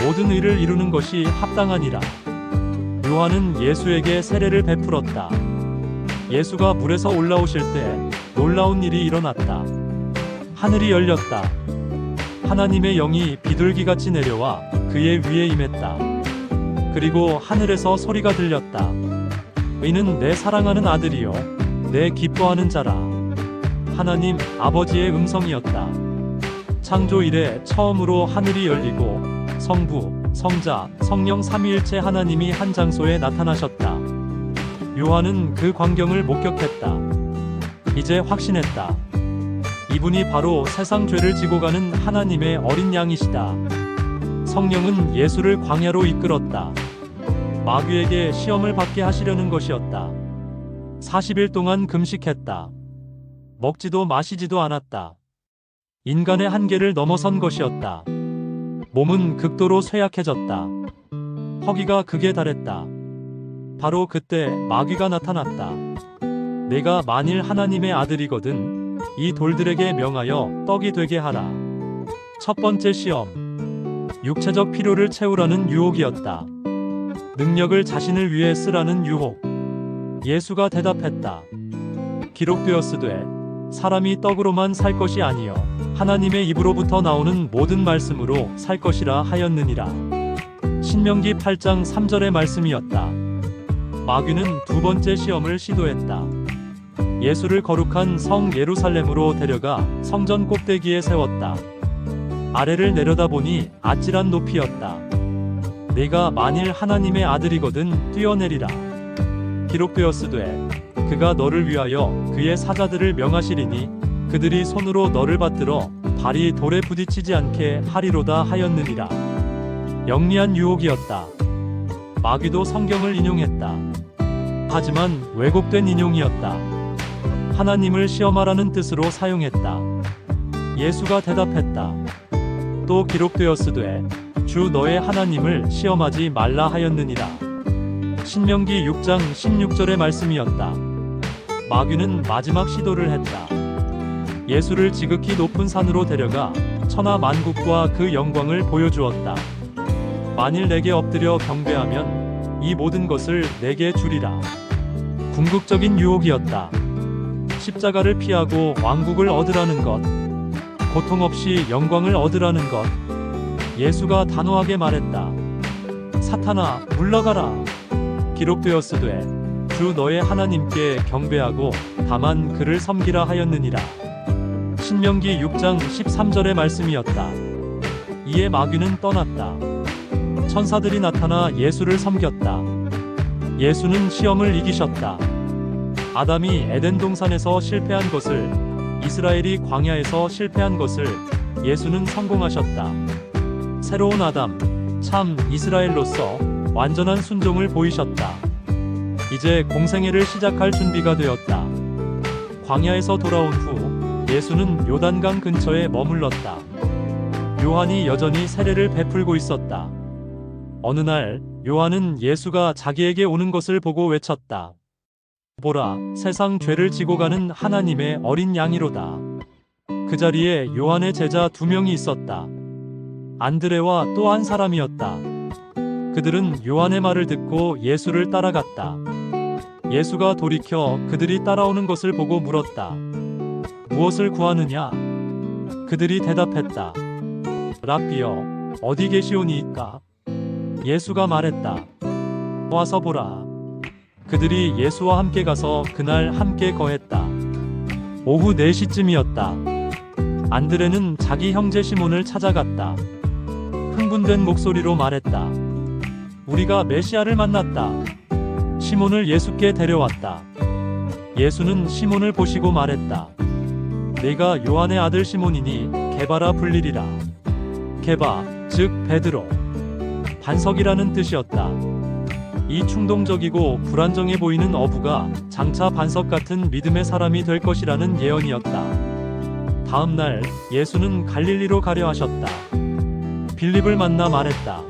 모든 의를 이루는 것이 합당하니라. 요한은 예수에게 세례를 베풀었다. 예수가 물에서 올라오실 때 놀라운 일이 일어났다. 하늘이 열렸다. 하나님의 영이 비둘기같이 내려와 그의 위에 임했다. 그리고 하늘에서 소리가 들렸다. 이는 내 사랑하는 아들이요 내 기뻐하는 자라. 하나님 아버지의 음성이었다. 창조 이래 처음으로 하늘이 열리고 성부, 성자, 성령 삼위일체 하나님이 한 장소에 나타나셨다. 요한은 그 광경을 목격했다. 이제 확신했다. 이분이 바로 세상 죄를 지고 가는 하나님의 어린 양이시다. 성령은 예수를 광야로 이끌었다. 마귀에게 시험을 받게 하시려는 것이었다. 40일 동안 금식했다. 먹지도 마시지도 않았다. 인간의 한계를 넘어선 것이었다. 몸은 극도로 쇠약해졌다. 허기가 극에 달했다. 바로 그때 마귀가 나타났다. 내가 만일 하나님의 아들이거든 이 돌들에게 명하여 떡이 되게 하라. 첫 번째 시험. 육체적 필요를 채우라는 유혹이었다. 능력을 자신을 위해 쓰라는 유혹. 예수가 대답했다. 기록되었으되 사람이 떡으로만 살 것이 아니요 하나님의 입으로부터 나오는 모든 말씀으로 살 것이라 하였느니라. 신명기 8장 3절의 말씀이었다. 마귀는 두 번째 시험을 시도했다. 예수를 거룩한 성 예루살렘으로 데려가 성전 꼭대기에 세웠다. 아래를 내려다보니 아찔한 높이였다. 내가 만일 하나님의 아들이거든 뛰어내리라. 기록되었으되 그가 너를 위하여 그의 사자들을 명하시리니 그들이 손으로 너를 받들어 발이 돌에 부딪히지 않게 하리로다 하였느니라. 영리한 유혹이었다. 마귀도 성경을 인용했다. 하지만 왜곡된 인용이었다. 하나님을 시험하라는 뜻으로 사용했다. 예수가 대답했다. 또 기록되었으되 주 너의 하나님을 시험하지 말라 하였느니라. 신명기 6장 16절의 말씀이었다. 마귀는 마지막 시도를 했다. 예수를 지극히 높은 산으로 데려가 천하 만국과 그 영광을 보여주었다. 만일 내게 엎드려 경배하면 이 모든 것을 내게 주리라. 궁극적인 유혹이었다. 십자가를 피하고 왕국을 얻으라는 것, 고통 없이 영광을 얻으라는 것. 예수가 단호하게 말했다. 사탄아, 물러가라. 기록되었으되 주 너의 하나님께 경배하고 다만 그를 섬기라 하였느니라. 신명기 6장 13절의 말씀이었다. 이에 마귀는 떠났다. 천사들이 나타나 예수를 섬겼다. 예수는 시험을 이기셨다. 아담이 에덴 동산에서 실패한 것을, 이스라엘이 광야에서 실패한 것을 예수는 성공하셨다. 새로운 아담, 참 이스라엘로서 완전한 순종을 보이셨다. 이제 공생애를 시작할 준비가 되었다. 광야에서 돌아온 후 예수는 요단강 근처에 머물렀다. 요한이 여전히 세례를 베풀고 있었다. 어느 날 요한은 예수가 자기에게 오는 것을 보고 외쳤다. 보라, 세상 죄를 지고 가는 하나님의 어린 양이로다. 그 자리에 요한의 제자 2명이 있었다. 안드레와 또 한 사람이었다. 그들은 요한의 말을 듣고 예수를 따라갔다. 예수가 돌이켜 그들이 따라오는 것을 보고 물었다. 무엇을 구하느냐? 그들이 대답했다. 랍비여, 어디 계시오니이까? 예수가 말했다. 와서 보라. 그들이 예수와 함께 가서 그날 함께 거했다. 오후 4시쯤이었다. 안드레는 자기 형제 시몬을 찾아갔다. 흥분된 목소리로 말했다. 우리가 메시아를 만났다. 시몬을 예수께 데려왔다. 예수는 시몬을 보시고 말했다. 내가 요한의 아들 시몬이니 게바라 불리리라. 게바, 즉 베드로. 반석이라는 뜻이었다. 이 충동적이고 불안정해 보이는 어부가 장차 반석 같은 믿음의 사람이 될 것이라는 예언이었다. 다음 날 예수는 갈릴리로 가려 하셨다. 빌립을 만나 말했다.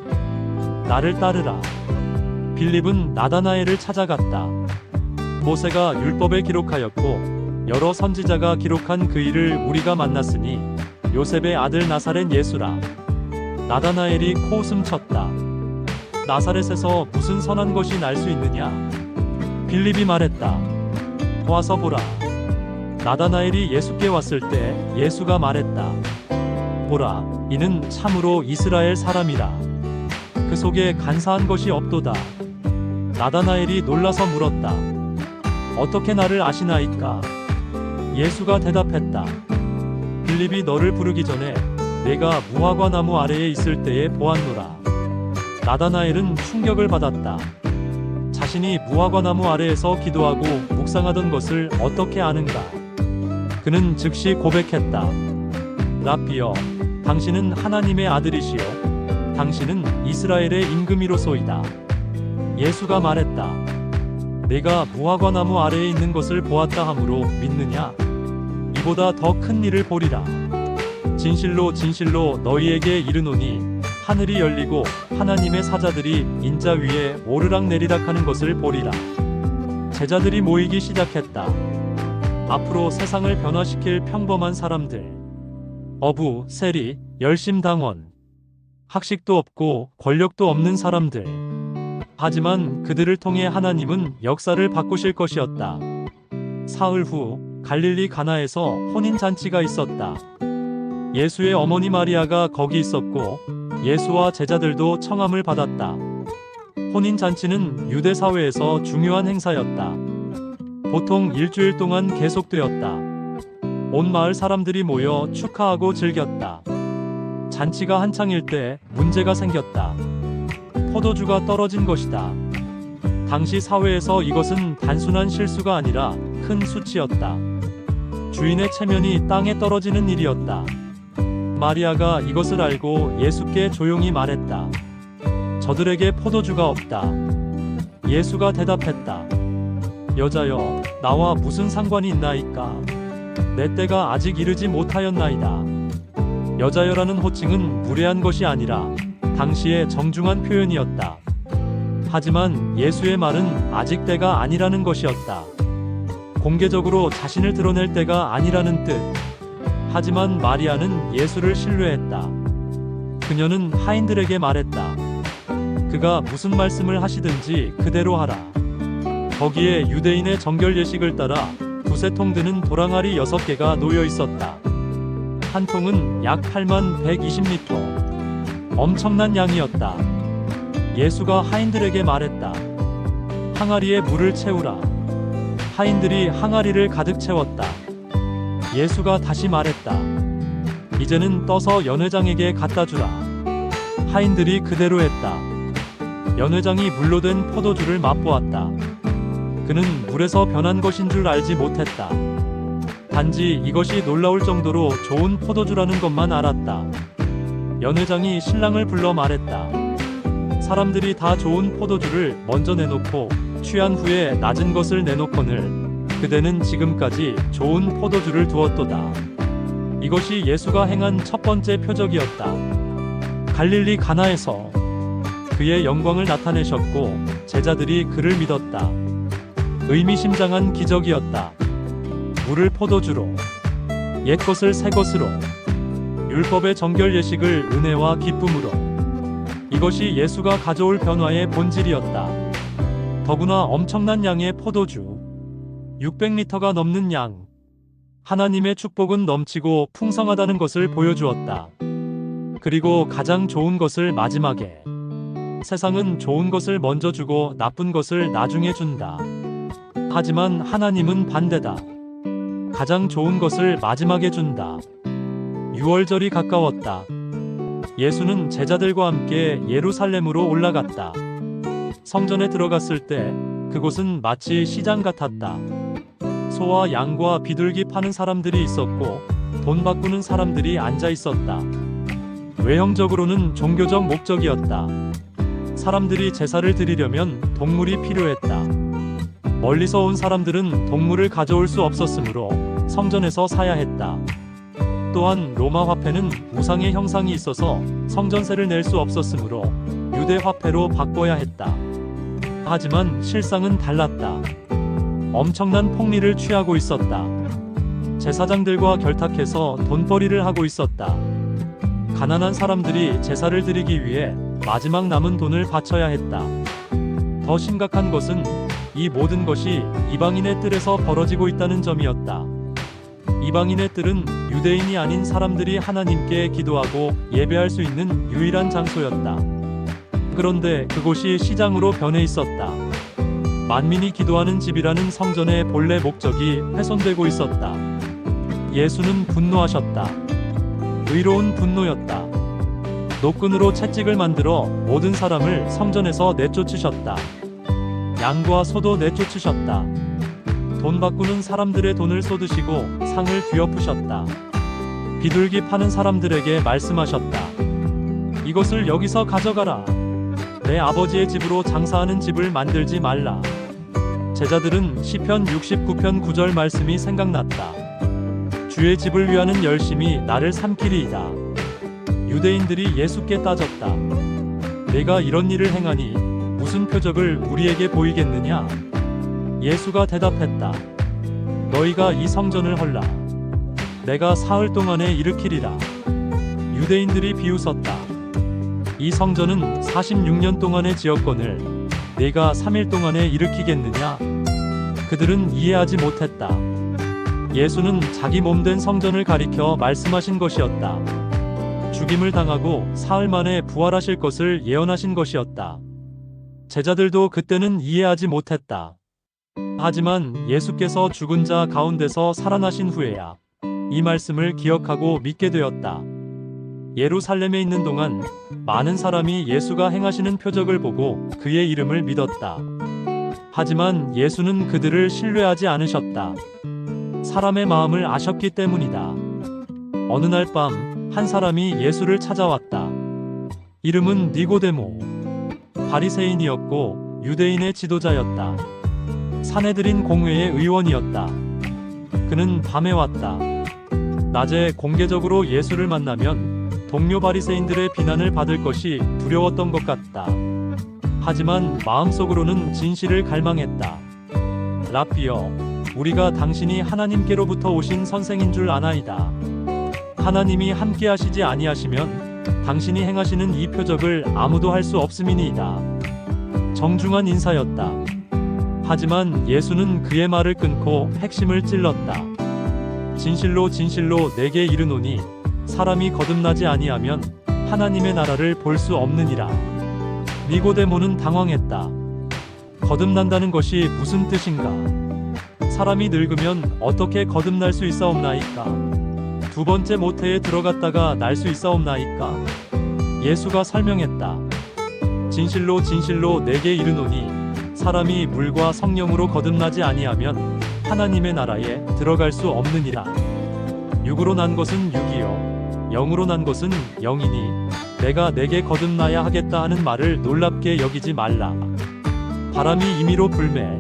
나를 따르라. 빌립은 나다나엘을 찾아갔다. 모세가 율법에 기록하였고 여러 선지자가 기록한 그 일을 우리가 만났으니 요셉의 아들 나사렛 예수라. 나다나엘이 코웃음 쳤다. 나사렛에서 무슨 선한 것이 날 수 있느냐? 빌립이 말했다. 와서 보라. 나다나엘이 예수께 왔을 때 예수가 말했다. 보라, 이는 참으로 이스라엘 사람이라. 그 속에 간사한 것이 없도다. 나다나엘이 놀라서 물었다. 어떻게 나를 아시나이까? 예수가 대답했다. 빌립이 너를 부르기 전에 내가 무화과 나무 아래에 있을 때에 보았노라. 나다나엘은 충격을 받았다. 자신이 무화과 나무 아래에서 기도하고 묵상하던 것을 어떻게 아는가? 그는 즉시 고백했다. 라삐여, 당신은 하나님의 아들이시요 당신은 이스라엘의 임금이로소이다. 예수가 말했다. 내가 무화과 나무 아래에 있는 것을 보았다 하므로 믿느냐? 이보다 더 큰 일을 보리라. 진실로 진실로 너희에게 이르노니 하늘이 열리고 하나님의 사자들이 인자 위에 오르락 내리락 하는 것을 보리라. 제자들이 모이기 시작했다. 앞으로 세상을 변화시킬 평범한 사람들. 어부, 세리, 열심당원. 학식도 없고 권력도 없는 사람들. 하지만 그들을 통해 하나님은 역사를 바꾸실 것이었다. 사흘 후 갈릴리 가나에서 혼인잔치가 있었다. 예수의 어머니 마리아가 거기 있었고 예수와 제자들도 청함을 받았다. 혼인잔치는 유대 사회에서 중요한 행사였다. 보통 일주일 동안 계속되었다. 온 마을 사람들이 모여 축하하고 즐겼다. 잔치가 한창일 때 문제가 생겼다. 포도주가 떨어진 것이다. 당시 사회에서 이것은 단순한 실수가 아니라 큰 수치였다. 주인의 체면이 땅에 떨어지는 일이었다. 마리아가 이것을 알고 예수께 조용히 말했다. 저들에게 포도주가 없다. 예수가 대답했다. 여자여, 나와 무슨 상관이 있나이까? 내 때가 아직 이르지 못하였나이다. 여자여라는 호칭은 무례한 것이 아니라 당시의 정중한 표현이었다. 하지만 예수의 말은 아직 때가 아니라는 것이었다. 공개적으로 자신을 드러낼 때가 아니라는 뜻. 하지만 마리아는 예수를 신뢰했다. 그녀는 하인들에게 말했다. 그가 무슨 말씀을 하시든지 그대로 하라. 거기에 유대인의 정결 예식을 따라 두세 통 드는 도랑아리 6개가 놓여 있었다. 한 통은 약 8만 120리터. 엄청난 양이었다. 예수가 하인들에게 말했다. 항아리에 물을 채우라. 하인들이 항아리를 가득 채웠다. 예수가 다시 말했다. 이제는 떠서 연회장에게 갖다 주라. 하인들이 그대로 했다. 연회장이 물로 된 포도주를 맛보았다. 그는 물에서 변한 것인 줄 알지 못했다. 단지 이것이 놀라울 정도로 좋은 포도주라는 것만 알았다. 연회장이 신랑을 불러 말했다. 사람들이 다 좋은 포도주를 먼저 내놓고 취한 후에 낮은 것을 내놓거늘 그대는 지금까지 좋은 포도주를 두었도다. 이것이 예수가 행한 첫 번째 표적이었다. 갈릴리 가나에서 그의 영광을 나타내셨고 제자들이 그를 믿었다. 의미심장한 기적이었다. 물을 포도주로, 옛것을 새것으로, 율법의 정결 예식을 은혜와 기쁨으로. 이것이 예수가 가져올 변화의 본질이었다. 더구나 엄청난 양의 포도주, 600리터가 넘는 양. 하나님의 축복은 넘치고 풍성하다는 것을 보여주었다. 그리고 가장 좋은 것을 마지막에. 세상은 좋은 것을 먼저 주고 나쁜 것을 나중에 준다. 하지만 하나님은 반대다. 가장 좋은 것을 마지막에 준다. 유월절이 가까웠다. 예수는 제자들과 함께 예루살렘으로 올라갔다. 성전에 들어갔을 때 그곳은 마치 시장 같았다. 소와 양과 비둘기 파는 사람들이 있었고 돈 바꾸는 사람들이 앉아 있었다. 외형적으로는 종교적 목적이었다. 사람들이 제사를 드리려면 동물이 필요했다. 멀리서 온 사람들은 동물을 가져올 수 없었으므로 성전에서 사야 했다. 또한 로마 화폐는 우상의 형상이 있어서 성전세를 낼 수 없었으므로 유대 화폐로 바꿔야 했다. 하지만 실상은 달랐다. 엄청난 폭리를 취하고 있었다. 제사장들과 결탁해서 돈벌이를 하고 있었다. 가난한 사람들이 제사를 드리기 위해 마지막 남은 돈을 바쳐야 했다. 더 심각한 것은 이 모든 것이 이방인의 뜰에서 벌어지고 있다는 점이었다. 이방인의 뜰은 유대인이 아닌 사람들이 하나님께 기도하고 예배할 수 있는 유일한 장소였다. 그런데 그곳이 시장으로 변해 있었다. 만민이 기도하는 집이라는 성전의 본래 목적이 훼손되고 있었다. 예수는 분노하셨다. 의로운 분노였다. 노끈으로 채찍을 만들어 모든 사람을 성전에서 내쫓으셨다. 양과 소도 내쫓으셨다. 돈 바꾸는 사람들의 돈을 쏟으시고 상을 뒤엎으셨다. 비둘기 파는 사람들에게 말씀하셨다. 이것을 여기서 가져가라. 내 아버지의 집으로 장사하는 집을 만들지 말라. 제자들은 시편 69편 9절 말씀이 생각났다. 주의 집을 위하는 열심이 나를 삼키리이다. 유대인들이 예수께 따졌다. 내가 이런 일을 행하니 무슨 표적을 우리에게 보이겠느냐? 예수가 대답했다. 너희가 이 성전을 헐라. 내가 사흘 동안에 일으키리라. 유대인들이 비웃었다. 이 성전은 46년 동안의 지었건을 내가 3일 동안에 일으키겠느냐? 그들은 이해하지 못했다. 예수는 자기 몸된 성전을 가리켜 말씀하신 것이었다. 죽임을 당하고 사흘 만에 부활하실 것을 예언하신 것이었다. 제자들도 그때는 이해하지 못했다. 하지만 예수께서 죽은 자 가운데서 살아나신 후에야 이 말씀을 기억하고 믿게 되었다. 예루살렘에 있는 동안 많은 사람이 예수가 행하시는 표적을 보고 그의 이름을 믿었다. 하지만 예수는 그들을 신뢰하지 않으셨다. 사람의 마음을 아셨기 때문이다. 어느 날 밤 한 사람이 예수를 찾아왔다. 이름은 니고데모. 바리새인이었고 유대인의 지도자였다. 산헤드린 공회의 의원이었다. 그는 밤에 왔다. 낮에 공개적으로 예수를 만나면 동료 바리새인들의 비난을 받을 것이 두려웠던 것 같다. 하지만 마음속으로는 진실을 갈망했다. 라삐여, 우리가 당신이 하나님께로부터 오신 선생인 줄 아나이다. 하나님이 함께 하시지 아니하시면 당신이 행하시는 이 표적을 아무도 할 수 없음이니이다. 정중한 인사였다. 하지만 예수는 그의 말을 끊고 핵심을 찔렀다. 진실로 진실로 내게 이르노니 사람이 거듭나지 아니하면 하나님의 나라를 볼 수 없느니라. 니고데모는 당황했다. 거듭난다는 것이 무슨 뜻인가? 사람이 늙으면 어떻게 거듭날 수 있사옵나이까? 두 번째 모태에 들어갔다가 날 수 있사옵나이까? 예수가 설명했다. 진실로 진실로 내게 이르노니 사람이 물과 성령으로 거듭나지 아니하면 하나님의 나라에 들어갈 수 없느니라. 육으로 난 것은 육이요 영으로 난 것은 영이니 내가 내게 거듭나야 하겠다 하는 말을 놀랍게 여기지 말라. 바람이 임의로 불매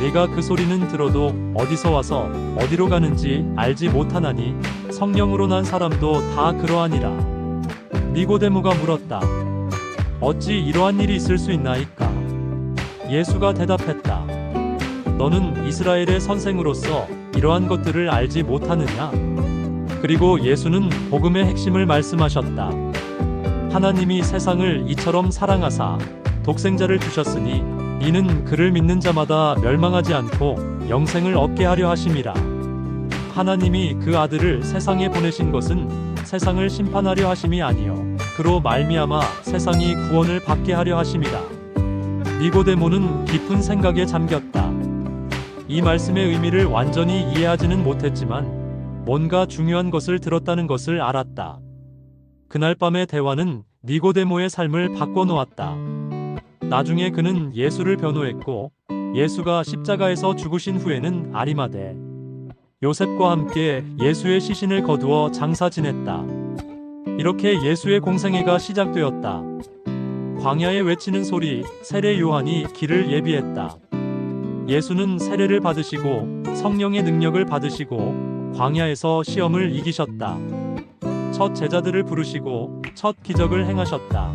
네가 그 소리는 들어도 어디서 와서 어디로 가는지 알지 못하나니 성령으로 난 사람도 다 그러하니라. 니고데모가 물었다. 어찌 이러한 일이 있을 수 있나이까? 예수가 대답했다. 너는 이스라엘의 선생으로서 이러한 것들을 알지 못하느냐? 그리고 예수는 복음의 핵심을 말씀하셨다. 하나님이 세상을 이처럼 사랑하사 독생자를 주셨으니 이는 그를 믿는 자마다 멸망하지 않고 영생을 얻게 하려 하심이라. 하나님이 그 아들을 세상에 보내신 것은 세상을 심판하려 하심이 아니요 그로 말미암아 세상이 구원을 받게 하려 하심이라. 니고데모는 깊은 생각에 잠겼다. 이 말씀의 의미를 완전히 이해하지는 못했지만 뭔가 중요한 것을 들었다는 것을 알았다. 그날 밤의 대화는 니고데모의 삶을 바꿔놓았다. 나중에 그는 예수를 변호했고 예수가 십자가에서 죽으신 후에는 아리마대 요셉과 함께 예수의 시신을 거두어 장사 지냈다. 이렇게 예수의 공생애가 시작되었다. 광야에 외치는 소리, 세례 요한이 길을 예비했다. 예수는 세례를 받으시고 성령의 능력을 받으시고 광야에서 시험을 이기셨다. 첫 제자들을 부르시고 첫 기적을 행하셨다.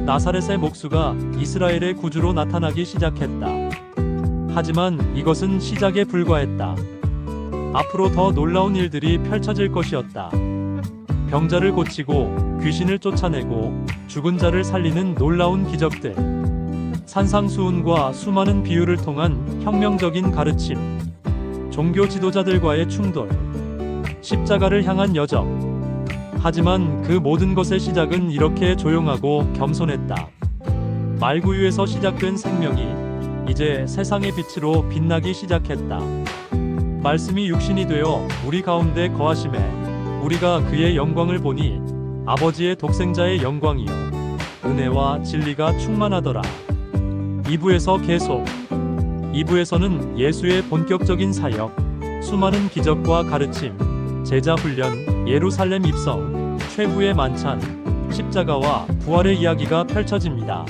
나사렛의 목수가 이스라엘의 구주로 나타나기 시작했다. 하지만 이것은 시작에 불과했다. 앞으로 더 놀라운 일들이 펼쳐질 것이었다. 병자를 고치고 귀신을 쫓아내고 죽은 자를 살리는 놀라운 기적들. 산상수훈과 수많은 비유를 통한 혁명적인 가르침. 종교 지도자들과의 충돌. 십자가를 향한 여정. 하지만 그 모든 것의 시작은 이렇게 조용하고 겸손했다. 말구유에서 시작된 생명이 이제 세상의 빛으로 빛나기 시작했다. 말씀이 육신이 되어 우리 가운데 거하심에 우리가 그의 영광을 보니 아버지의 독생자의 영광이요 은혜와 진리가 충만하더라. 2부에서 계속. 2부에서는 예수의 본격적인 사역, 수많은 기적과 가르침, 제자 훈련, 예루살렘 입성, 최후의 만찬, 십자가와 부활의 이야기가 펼쳐집니다.